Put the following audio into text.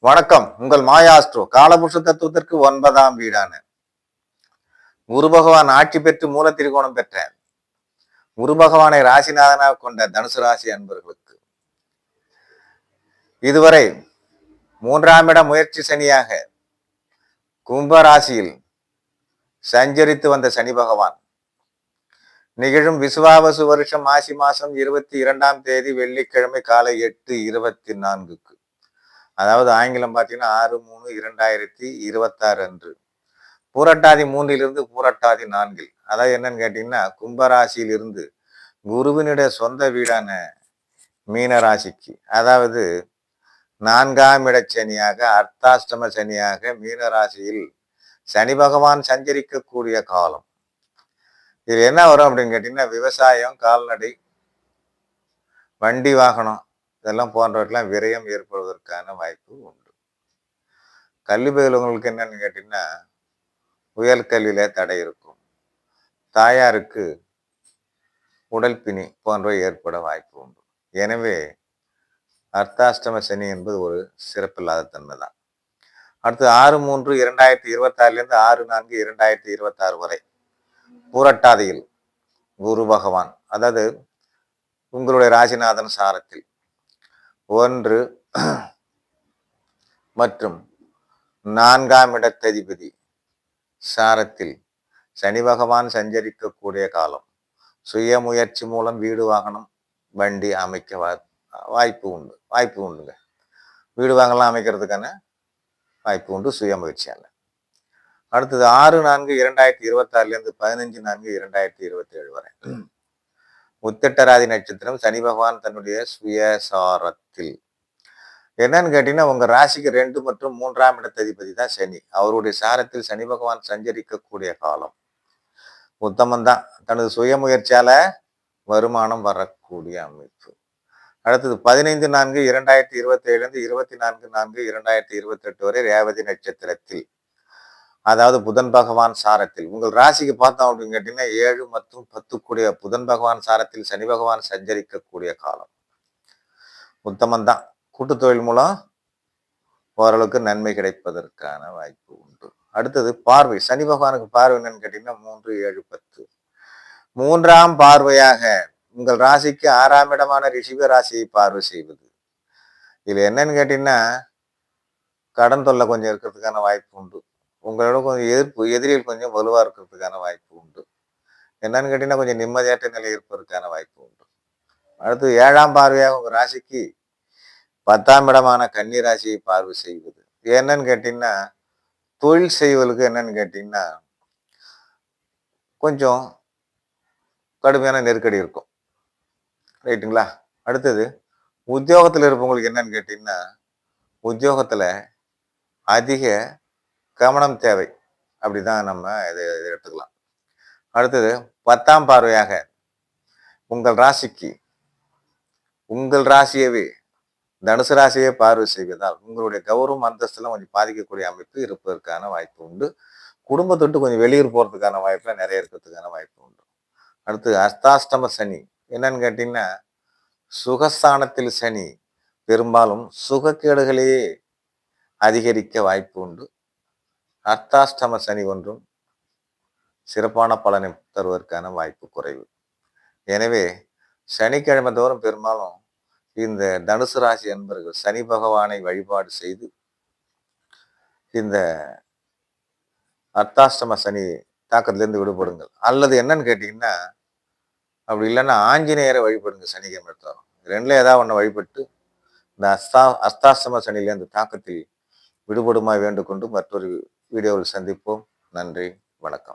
வணக்கம். உங்கள் மாயாஸ்ட்ரோ காலபுருஷ தத்துவத்திற்கு 9ஆம் வீடான குரு பகவான் ஆட்சி பெற்று மூல திரிகோணம் பெற்ற குரு பகவானை ராசிநாதனாக கொண்ட தனுசு ராசி அன்பர்களுக்கு இதுவரை 3ஆம் இட முயற்சி சனியாக கும்ப ராசியில் சஞ்சரித்து வந்த சனி பகவான் நிகழும் விசுவாவசு வருஷம் மாசி மாசம் 22ஆம் தேதி வெள்ளிக்கிழமை காலை 8:24 அதாவது ஆங்கிலம் பார்த்தீங்கன்னா 6/3/2026 அன்று பூரட்டாதி 3லிருந்து பூரட்டாதி 4 அதாவது என்னன்னு கேட்டீங்கன்னா கும்பராசியில் இருந்து குருவினுடைய சொந்த வீடான மீன ராசிக்கு, அதாவது 4ஆம் இட சனியாக அர்த்தாஷ்டம சனியாக மீன ராசியில் சனி பகவான் சஞ்சரிக்கக்கூடிய காலம். இது என்ன வரும் அப்படின்னு கேட்டீங்கன்னா விவசாயம், கால்நடை, வண்டி வாகனம் இதெல்லாம் போன்றவற்றெல்லாம் விரயம் ஏற்படுவதற்கான வாய்ப்பு உண்டு. கல்வி பயிலுவங்களுக்கு என்னன்னு கேட்டீங்கன்னா உயர் கல்வியில தடை இருக்கும். தாயாருக்கு உடல் பிணி போன்றவை ஏற்பட வாய்ப்பு உண்டு. எனவே அர்த்தாஷ்டம சனி என்பது ஒரு சிறப்பில்லாத தன்மை தான். அடுத்து 6/3/2026 6/4/2026 வரை பூரட்டாதியில் குரு பகவான், அதாவது உங்களுடைய ராசிநாதன் சாரத்தில் 1 மற்றும் 4ஆம் இடத்ததிபதி சாரத்தில் சனி பகவான் சஞ்சரிக்கக்கூடிய காலம். சுய முயற்சி மூலம் வீடு வாகனம் வண்டி அமைக்க வாய்ப்பு உண்டுங்க. வீடு வாங்கலாம் அமைக்கிறதுக்கான வாய்ப்பு உண்டு சுய முயற்சியால. அடுத்தது 6/4/2026 15/4/2027 வரை உத்திரட்டாதி நட்சத்திரம் சனி பகவான் தன்னுடைய சுயசாரத்தில். என்னன்னு கேட்டீங்கன்னா உங்க ராசிக்கு 2 மற்றும் 3ஆம் இடத்ததிபதி தான் சனி. அவருடைய சாரத்தில் சனி பகவான் சஞ்சரிக்கக்கூடிய காலம் உத்தமந்தான். தனது சுய முயற்சியால வருமானம் வரக்கூடிய அமைப்பு. அடுத்தது 15/4/2027 24/4/2028 வரை ரேவதி நட்சத்திரத்தில், அதாவது புதன் பகவான் சாரத்தில் உங்கள் ராசிக்கு பார்த்தோம் அப்படின்னு கேட்டீங்கன்னா 7 மற்றும் 10 கூடிய புதன் பகவான் சாரத்தில் சனி பகவான் சஞ்சரிக்கக்கூடிய காலம் உத்தமந்தான். கூட்டு தொழில் மூலம் ஓரளவுக்கு நன்மை கிடைப்பதற்கான வாய்ப்பு உண்டு. அடுத்தது பார்வை. சனி பகவானுக்கு பார்வை என்னன்னு கேட்டீங்கன்னா 3, 7, 10. 3ஆம் பார்வையாக உங்கள் ராசிக்கு 6ஆம் இடமான ரிஷிப ராசியை பார்வை செய்வது. இதுல என்னன்னு கேட்டீங்கன்னா கடன் தொல்லை கொஞ்சம் இருக்கிறதுக்கான வாய்ப்பு உண்டு. உங்களோட கொஞ்சம் எதிரிகள் கொஞ்சம் வலுவா இருக்கிறதுக்கான வாய்ப்பு உண்டு. என்னன்னு கேட்டீங்கன்னா கொஞ்சம் நிம்மதியற்ற நிலை இருப்பதற்கான வாய்ப்பு உண்டு. அடுத்து 7ஆம் பார்வையாக உங்க ராசிக்கு 10ஆம் இடமான கன்னி ராசியை பார்வை செய்வது. என்னன்னு கேட்டீங்கன்னா தொழில் செய்வதற்கு என்னன்னு கேட்டீங்கன்னா கொஞ்சம் கடுமையான நெருக்கடி இருக்கும். ரைட்டுங்களா? அடுத்தது உத்தியோகத்தில் இருப்பவங்களுக்கு என்னன்னு கேட்டீங்கன்னா உத்தியோகத்துல அதிக கவனம் தேவை. அப்படிதான் நம்ம இதை எடுத்துக்கலாம். அடுத்தது 10ஆம் பார்வையாக உங்கள் ராசியவே தனுசு ராசியை பார்வை செய்வதால் உங்களுடைய கௌரவம் அந்தஸ்துலாம் கொஞ்சம் பாதிக்கக்கூடிய அமைப்பு இருப்பதற்கான வாய்ப்பு உண்டு. குடும்பத்தொட்டு கொஞ்சம் வெளியூர் போறதுக்கான வாய்ப்புல நிறைய இருக்கிறதுக்கான வாய்ப்பு உண்டு. அடுத்து அர்த்தாஷ்டம சனி. என்னன்னு கேட்டீங்கன்னா சுகஸ்தானத்தில் சனி பெரும்பாலும் சுகக்கேடுகளையே அதிகரிக்க வாய்ப்பு உண்டு. அர்த்தாஷ்டம சனி ஒன்றும் சிறப்பான பலனை தருவதற்கான வாய்ப்பு குறைவு. எனவே சனிக்கிழமை தோறும் பெரும்பாலும் இந்த தனுசு ராசி அன்பர்கள் சனி பகவானை வழிபாடு செய்து இந்த அர்த்தாஷ்டம சனி தாக்கத்திலிருந்து விடுபடுங்கள். அல்லது என்னன்னு கேட்டீங்கன்னா அப்படி இல்லைன்னா ஆஞ்சநேயரை வழிபடுங்க. சனிக்கிழமை தோறும் 2ல ஏதாவது ஒன்று வழிபட்டு இந்த அர்த்தாஷ்டம சனியிலிருந்து தாக்கத்தில் விடுபடுமா வேண்டுகொண்டு மற்றொரு வீடியோவில் சந்திப்போம். நன்றி, வணக்கம்.